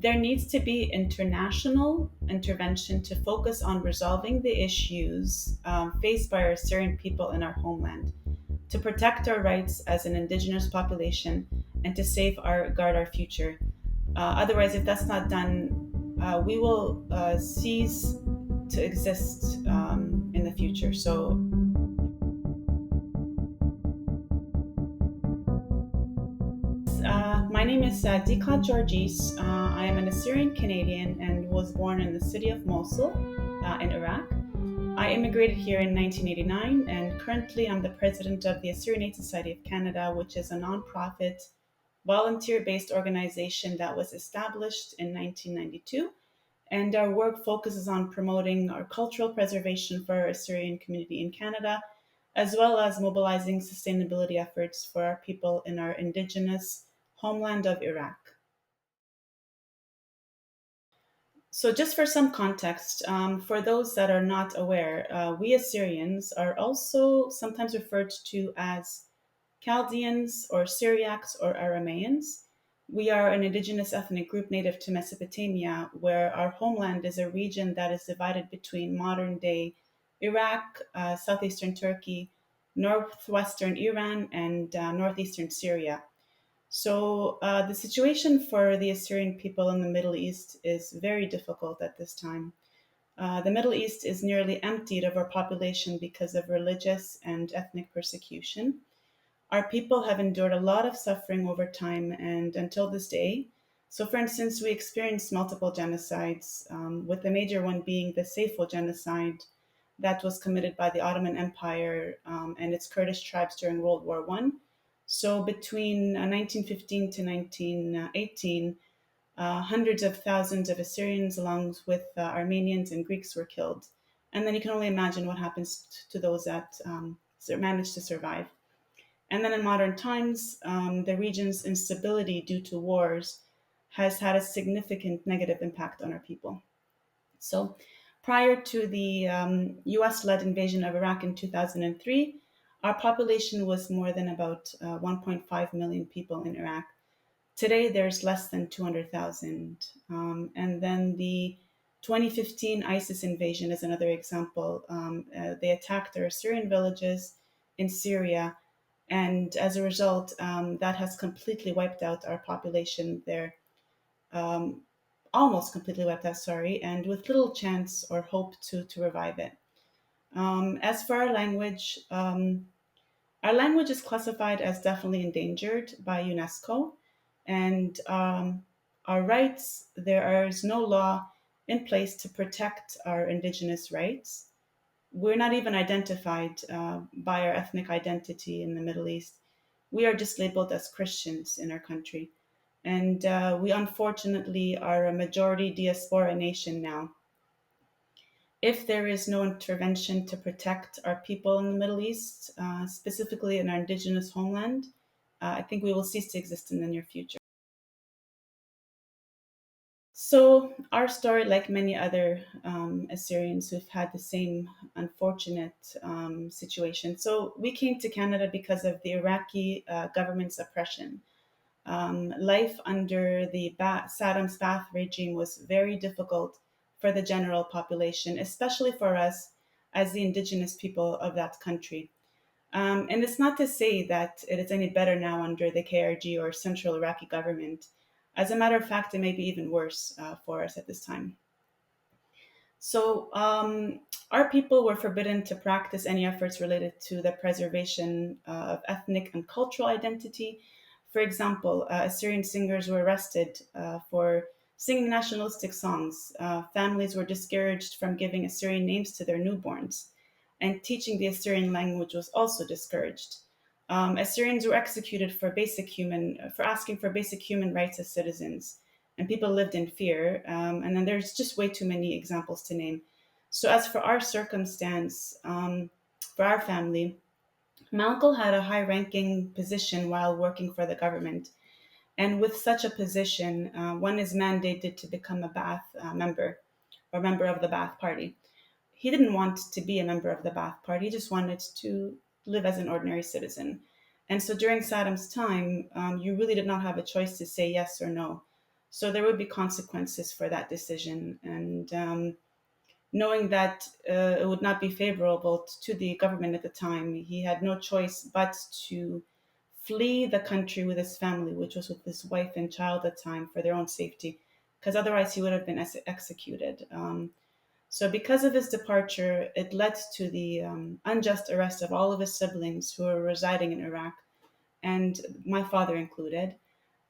There needs to be international intervention to focus on resolving the issues faced by our Syrian people in our homeland, to protect our rights as an indigenous population, and to guard our future. Otherwise, if that's not done, we will cease to exist in the future. So my name is Diklat Georgees. I am an Assyrian Canadian and was born in the city of Mosul in Iraq. I immigrated here in 1989, and currently I'm the president of the Assyrian Society of Canada, which is a nonprofit, volunteer based organization that was established in 1992. And our work focuses on promoting our cultural preservation for our Assyrian community in Canada, as well as mobilizing sustainability efforts for our people in our indigenous homeland of Iraq. So, just for some context, for those that are not aware, we Assyrians are also sometimes referred to as Chaldeans or Syriacs or Aramaeans. We are an indigenous ethnic group native to Mesopotamia, where our homeland is a region that is divided between modern day Iraq, southeastern Turkey, northwestern Iran, and northeastern Syria. So, the situation for the Assyrian people in the Middle East is very difficult at this time. The Middle East is nearly emptied of our population because of religious and ethnic persecution. Our people have endured a lot of suffering over time and until this day. So, for instance, we experienced multiple genocides, with the major one being the Saiful genocide that was committed by the Ottoman Empire and its Kurdish tribes during World War One. So, between 1915 to 1918, hundreds of thousands of Assyrians, along with Armenians and Greeks, were killed. And then you can only imagine what happens to those that managed to survive. And then in modern times, the region's instability due to wars has had a significant negative impact on our people. So, prior to the US led invasion of Iraq in 2003, our population was more than about 1.5 million people in Iraq. Today, there's less than 200,000. And then the 2015 ISIS invasion is another example. They attacked our Syrian villages in Syria, and as a result, that has completely wiped out our population there, almost completely wiped out, sorry, and with little chance or hope to revive it. As for our language is classified as definitely endangered by UNESCO, and our rights, there is no law in place to protect our indigenous rights. We're not even identified by our ethnic identity in the Middle East. We are just labeled as Christians in our country. And we unfortunately are a majority diaspora nation now. If there is no intervention to protect our people in the Middle East, specifically in our indigenous homeland, I think we will cease to exist in the near future. So, our story, like many other Assyrians who've had the same unfortunate situation. So, we came to Canada because of the Iraqi government's oppression. Life under the Saddam's Ba'ath regime was very difficult for the general population, especially for us as the indigenous people of that country. And it's not to say that it is any better now under the KRG or central Iraqi government. As a matter of fact, it may be even worse for us at this time. So, our people were forbidden to practice any efforts related to the preservation of ethnic and cultural identity. For example, Assyrian singers were arrested for singing nationalistic songs. Families were discouraged from giving Assyrian names to their newborns, and teaching the Assyrian language was also discouraged. Assyrians were executed for asking for basic human rights as citizens, and people lived in fear. And then there's just way too many examples to name. So as for our circumstance, for our family, my uncle had a high-ranking position while working for the government, and with such a position, one is mandated to become a Ba'ath member or member of the Ba'ath Party. He didn't want to be a member of the Ba'ath Party; he just wanted to live as an ordinary citizen. And so during Saddam's time, you really did not have a choice to say yes or no. So there would be consequences for that decision. And knowing that it would not be favorable to the government at the time, he had no choice but to flee the country with his family, which was with his wife and child at the time, for their own safety, because otherwise he would have been executed. So, because of his departure, it led to the unjust arrest of all of his siblings who were residing in Iraq, and my father included.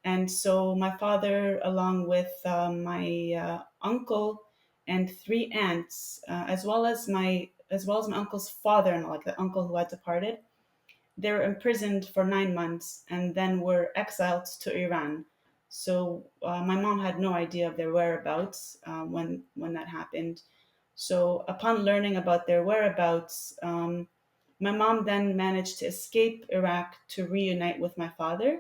And so my father, along with my uncle and three aunts, as well as my uncle's father-in-law, like the uncle who had departed, they were imprisoned for 9 months and then were exiled to Iran. So my mom had no idea of their whereabouts when that happened. So upon learning about their whereabouts, my mom then managed to escape Iraq to reunite with my father.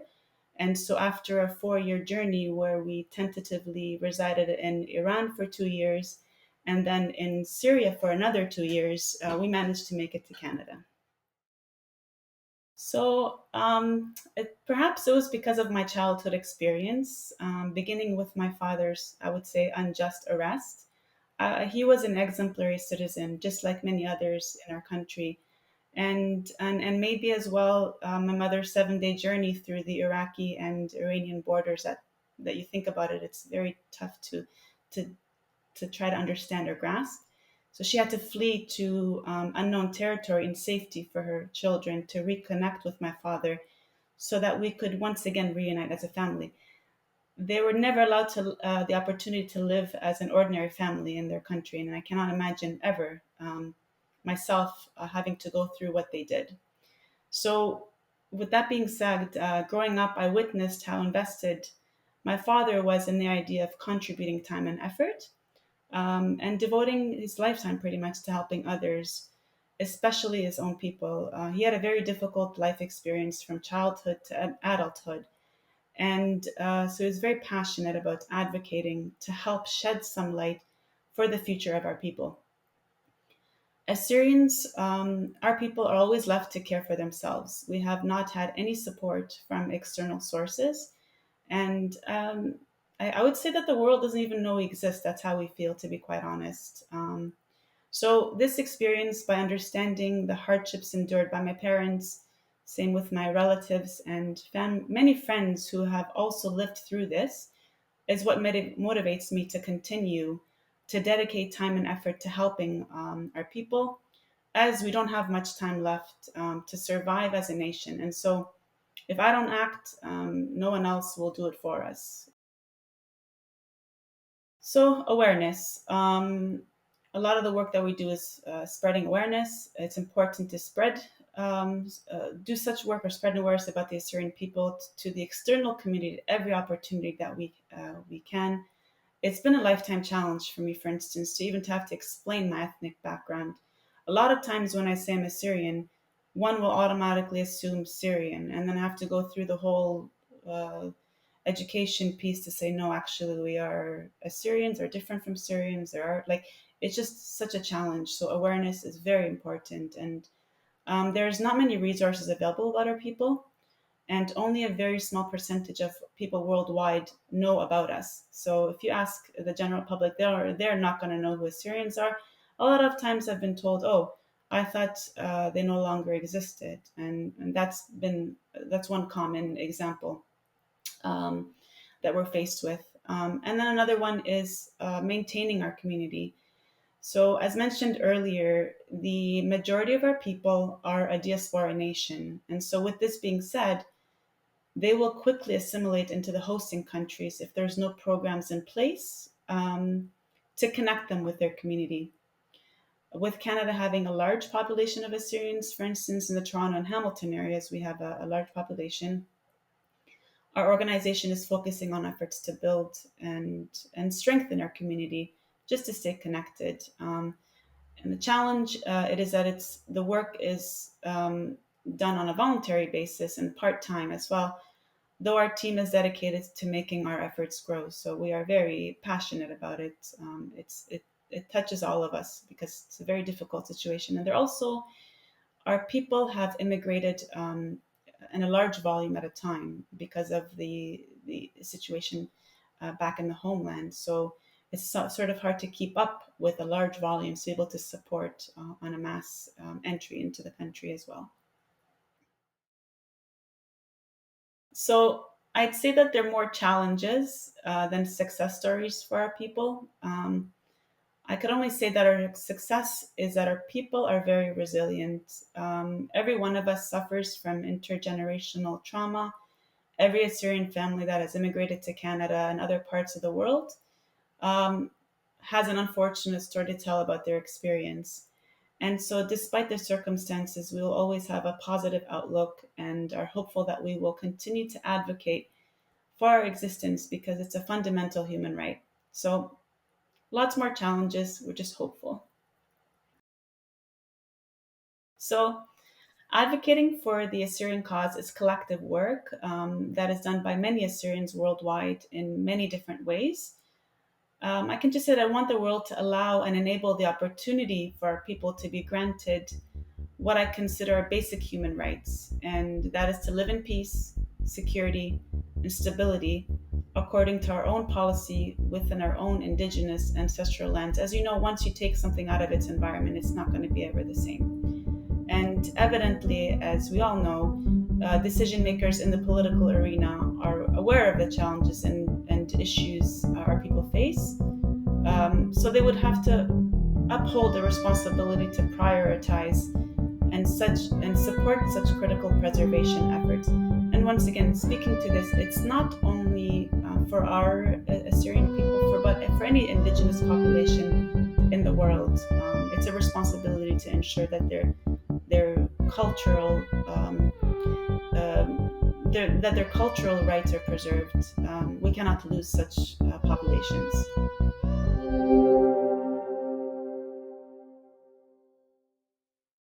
And so, after a 4 year journey where we tentatively resided in Iran for 2 years and then in Syria for another 2 years, we managed to make it to Canada. So, perhaps it was because of my childhood experience, beginning with my father's, I would say, unjust arrest. He was an exemplary citizen, just like many others in our country. And maybe as well, my mother's 7 day journey through the Iraqi and Iranian borders, that you think about it, it's very tough to to try to understand or grasp. So she had to flee to unknown territory in safety for her children to reconnect with my father so that we could once again reunite as a family. They were never allowed to the opportunity to live as an ordinary family in their country, and I cannot imagine ever myself having to go through what they did. So, with that being said, growing up, I witnessed how invested my father was in the idea of contributing time and effort, and devoting his lifetime pretty much to helping others, especially his own people. He had a very difficult life experience from childhood to adulthood. And so he was very passionate about advocating to help shed some light for the future of our people. As Syrians, our people are always left to care for themselves. We have not had any support from external sources. And I would say that the world doesn't even know we exist. That's how we feel, to be quite honest. So, this experience, by understanding the hardships endured by my parents, same with my relatives and many friends who have also lived through this, is what motivates me to continue to dedicate time and effort to helping our people, as we don't have much time left to survive as a nation. And so, if I don't act, no one else will do it for us. So, awareness. A lot of the work that we do is spreading awareness. It's important to do such work or spread awareness about the Assyrian people to the external community at every opportunity that we can. It's been a lifetime challenge for me, for instance, to even to have to explain my ethnic background. A lot of times when I say I'm Assyrian, one will automatically assume Syrian, and then I have to go through the whole uh, education piece to say, no, actually, we are Assyrians, are different from Syrians. There are like, it's just such a challenge. So awareness is very important, and there's not many resources available about our people, and only a very small percentage of people worldwide know about us. So if you ask the general public, they're not going to know who Assyrians are. A lot of times I've been told, "Oh, I thought they no longer existed," and that's one common example um, that we're faced with. And then another one is maintaining our community. So, as mentioned earlier, the majority of our people are a diaspora nation. And so, with this being said, they will quickly assimilate into the hosting countries if there's no programs in place to connect them with their community. With Canada having a large population of Assyrians, for instance, in the Toronto and Hamilton areas, we have a large population. Our organization is focusing on efforts to build and strengthen our community just to stay connected. And the challenge it is that the work is done on a voluntary basis and part time as well, though our team is dedicated to making our efforts grow. So we are very passionate about it. It touches all of us because it's a very difficult situation, and they're also our people have immigrated in a large volume at a time because of the situation back in the homeland. So it's sort of hard to keep up with a large volume to be able to support on a mass entry into the country as well. So I'd say that there are more challenges than success stories for our people. I could only say that our success is that our people are very resilient. Every one of us suffers from intergenerational trauma. Every Assyrian family that has immigrated to Canada and other parts of the world um, has an unfortunate story to tell about their experience. And so, despite the circumstances, we will always have a positive outlook and are hopeful that we will continue to advocate for our existence because it's a fundamental human right. So, lots more challenges. We're just hopeful. So, advocating for the Assyrian cause is collective work that is done by many Assyrians worldwide in many different ways. I can just say that I want the world to allow and enable the opportunity for people to be granted what I consider basic human rights, and that is to live in peace, security, and stability according to our own policy within our own indigenous ancestral lands. As you know, once you take something out of its environment, it's not going to be ever the same. And evidently, as we all know, decision makers in the political arena are aware of the challenges and issues our people face. So they would have to uphold the responsibility to prioritize and support such critical preservation efforts. And once again, speaking to this, it's not only for our Assyrian people, but for any indigenous population in the world. It's a responsibility to ensure that their cultural that their cultural rights are preserved. We cannot lose such populations.